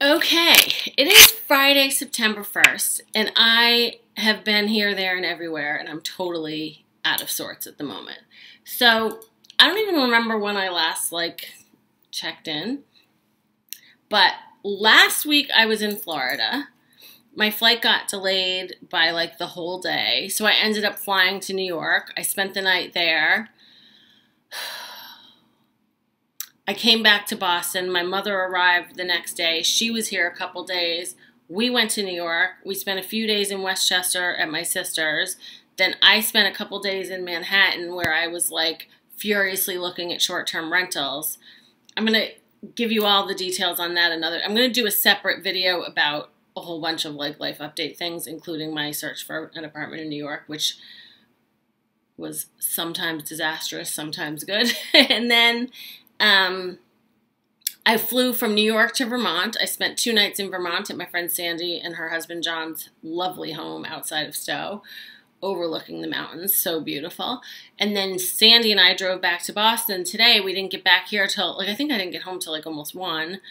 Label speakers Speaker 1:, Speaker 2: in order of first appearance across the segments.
Speaker 1: Okay, it is Friday, September 1st, and I have been here, there, and everywhere, and I'm totally out of sorts at the moment. So, I don't even remember when I last, checked in, but last week I was in Florida. My flight got delayed by, the whole day, so I ended up flying to New York. I spent the night there. I came back to Boston. My mother arrived the next day. She was here a couple days. We went to New York. We spent a few days in Westchester at my sister's. Then I spent a couple days in Manhattan where I was furiously looking at short-term rentals. I'm going to give you all the details on that I'm going to do a separate video about a whole bunch of life update things, including my search for an apartment in New York, which was sometimes disastrous, sometimes good. And then I flew from New York to Vermont. I spent 2 nights in Vermont at my friend Sandy and her husband John's lovely home outside of Stowe, overlooking the mountains. So beautiful. And then Sandy and I drove back to Boston today. We didn't get back here till, I think I didn't get home till almost 1.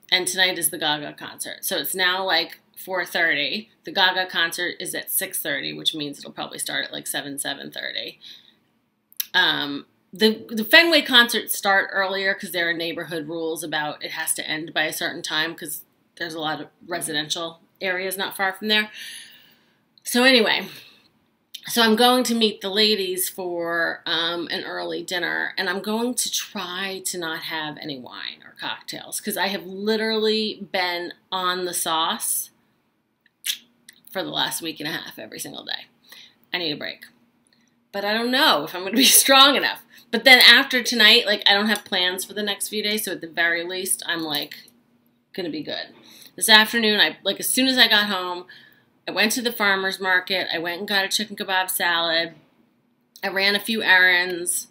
Speaker 1: And tonight is the Gaga concert. So it's now 4:30. The Gaga concert is at 6:30, which means it'll probably start at 7:30. The Fenway concerts start earlier because there are neighborhood rules about it has to end by a certain time because there's a lot of residential areas not far from there. So anyway, so I'm going to meet the ladies for an early dinner, and I'm going to try to not have any wine or cocktails because I have literally been on the sauce for the last week and a half every single day. I need a break. But I don't know if I'm going to be strong enough. But then after tonight, I don't have plans for the next few days, so at the very least, I'm, going to be good. This afternoon, as soon as I got home, I went to the farmer's market. I went and got a chicken kebab salad. I ran a few errands.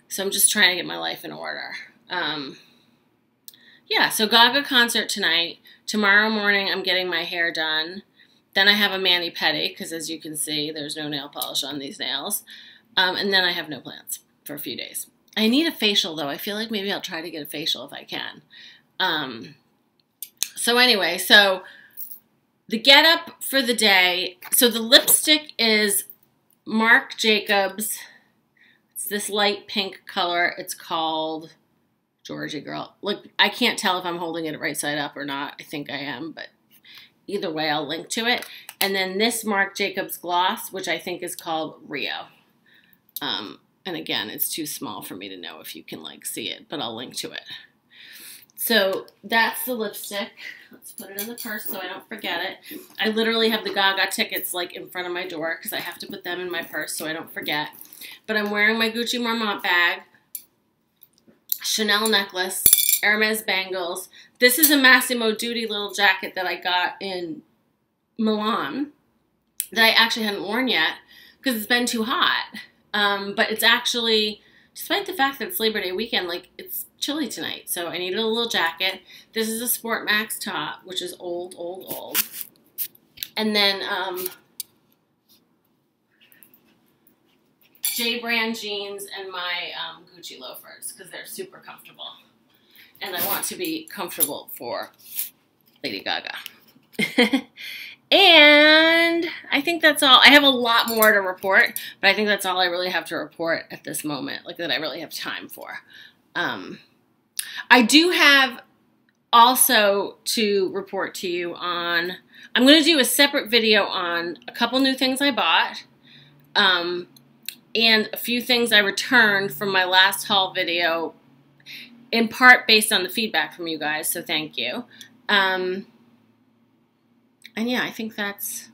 Speaker 1: So I'm just trying to get my life in order. Yeah, so Gaga concert tonight. Tomorrow morning, I'm getting my hair done. Then I have a mani-pedi, because as you can see, there's no nail polish on these nails. And then I have no plans for a few days. I need a facial, though. I feel like maybe I'll try to get a facial if I can. So anyway, so the get up for the day. So the lipstick is Marc Jacobs. It's this light pink color. It's called Georgie Girl. I can't tell if I'm holding it right side up or not. I think I am, but either way, I'll link to it. And then this Marc Jacobs gloss, which I think is called Rio. And again, it's too small for me to know if you can see it, but I'll link to it. So that's the lipstick. Let's put it in the purse so I don't forget it. I literally have the Gaga tickets in front of my door because I have to put them in my purse so I don't forget. But I'm wearing my Gucci Marmont bag, Chanel necklace, Hermés bangles. This is a Massimo Dutti little jacket that I got in Milan that I actually hadn't worn yet because it's been too hot. But it's actually, despite the fact that it's Labor Day weekend, it's chilly tonight. So I needed a little jacket. This is a Sportmax top, which is old, old, old. And then, J brand jeans and my, Gucci loafers because they're super comfortable. And I want to be comfortable for Lady Gaga. And I think that's all. I have a lot more to report, but I think that's all I really have to report at this moment, that I really have time for. I do have also to report to you on, I'm going to do a separate video on a couple new things I bought, and a few things I returned from my last haul video, in part based on the feedback from you guys, so thank you. And yeah, I think that's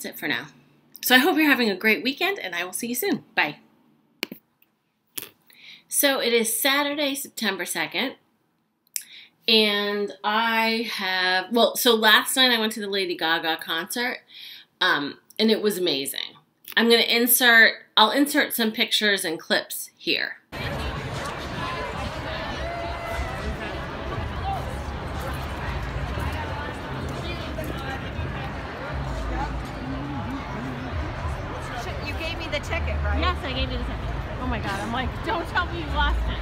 Speaker 1: it for now. So I hope you're having a great weekend, and I will see you soon. Bye. So it is Saturday, September 2nd, and I have, so last night I went to the Lady Gaga concert, and it was amazing. I'll insert some pictures and clips here.
Speaker 2: The ticket, right?
Speaker 1: Yes, I gave you the ticket. Oh my God, I'm don't tell me you lost it.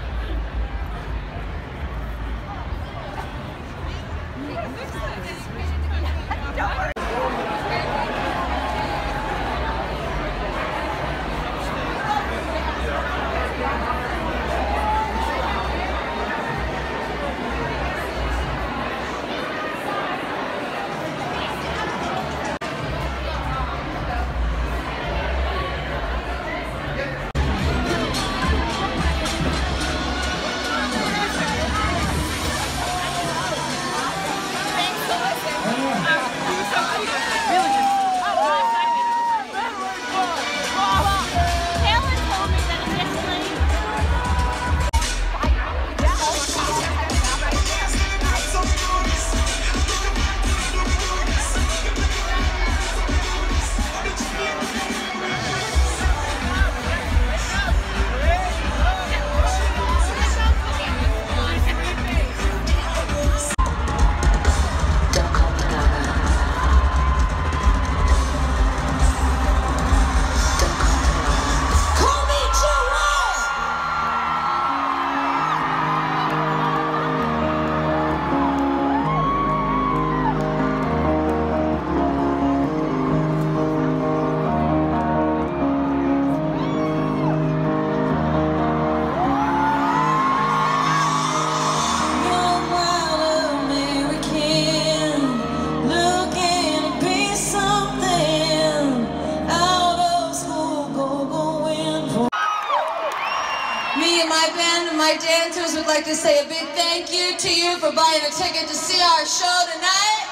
Speaker 2: My dancers would like to say a big thank you to you for buying a ticket to see our show tonight.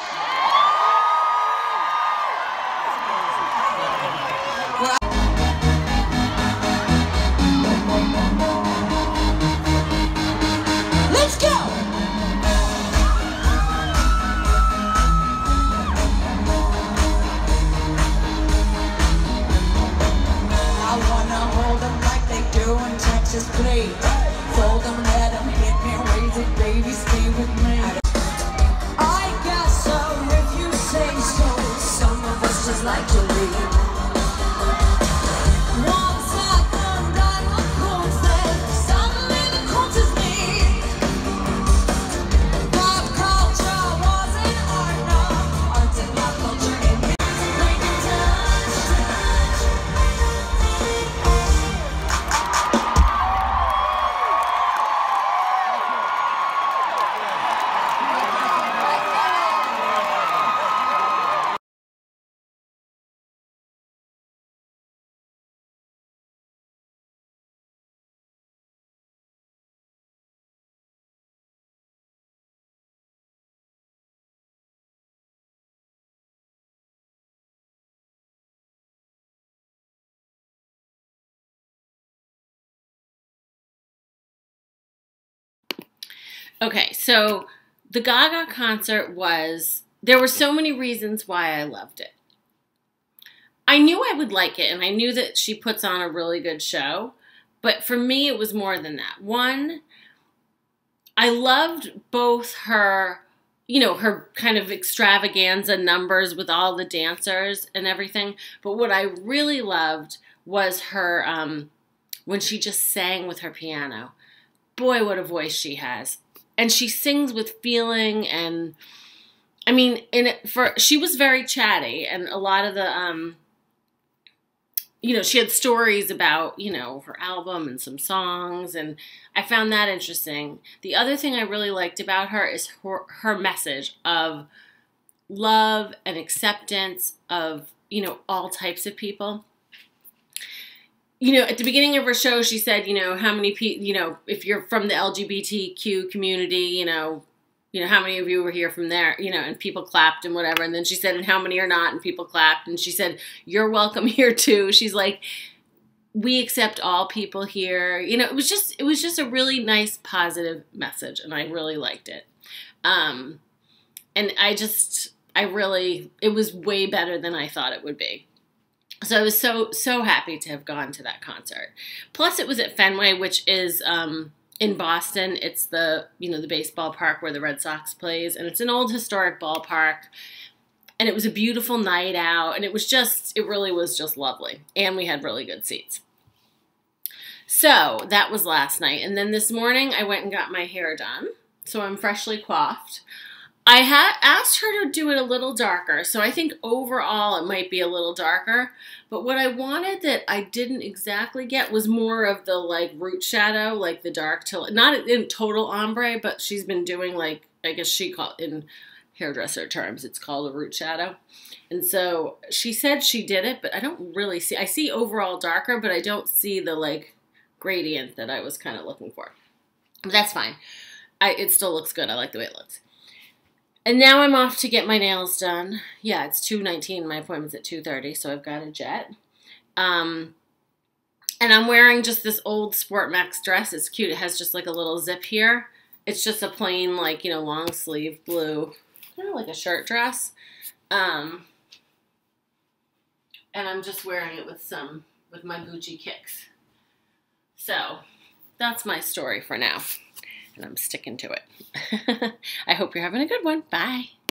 Speaker 2: Let's go! I wanna hold them like they do in Texas, please. Fold them, let them hit me, raise it, baby, stay with me. I guess so, if you say so. Some of us just like to leave. One second, I look cold, then suddenly the cold is me. Pop culture wasn't art, no. Art and pop culture in me. Like a touch.
Speaker 1: Okay, so the Gaga concert there were so many reasons why I loved it. I knew I would like it, and I knew that she puts on a really good show, but for me, it was more than that. One, I loved both her, her kind of extravaganza numbers with all the dancers and everything, but what I really loved was her, when she just sang with her piano. Boy, what a voice she has. And she sings with feeling, and I mean, she was very chatty, and a lot of the, she had stories about, her album and some songs, and I found that interesting. The other thing I really liked about her is her message of love and acceptance of, all types of people. At the beginning of her show, she said, how many people, if you're from the LGBTQ community, how many of you were here from there, and people clapped and whatever. And then she said, and how many are not? And people clapped. And she said, you're welcome here too. She's like, we accept all people here. It was just a really nice, positive message. And I really liked it. And it was way better than I thought it would be. So I was so happy to have gone to that concert. Plus, it was at Fenway, which is in Boston. It's the baseball park where the Red Sox plays, and it's an old historic ballpark. And it was a beautiful night out, and it really was just lovely. And we had really good seats. So that was last night, and then this morning I went and got my hair done. So I'm freshly coiffed. I had asked her to do it a little darker, so I think overall it might be a little darker. But what I wanted that I didn't exactly get was more of the like root shadow, like the dark till not in total ombre, but she's been doing like, I guess she called in hairdresser terms, it's called a root shadow. And so she said she did it, but I don't really see. I see overall darker, but I don't see the like gradient that I was kind of looking for. But that's fine. It still looks good. I like the way it looks. And now I'm off to get my nails done. Yeah, it's 2:19. My appointment's at 2:30, so I've got a jet. And I'm wearing just this old Sportmax dress. It's cute. It has just like a little zip here. It's just a plain, like, you know, long sleeve blue, kind of like a shirt dress. And I'm just wearing it with my Gucci kicks. So that's my story for now. And I'm sticking to it. I hope you're having a good one. Bye.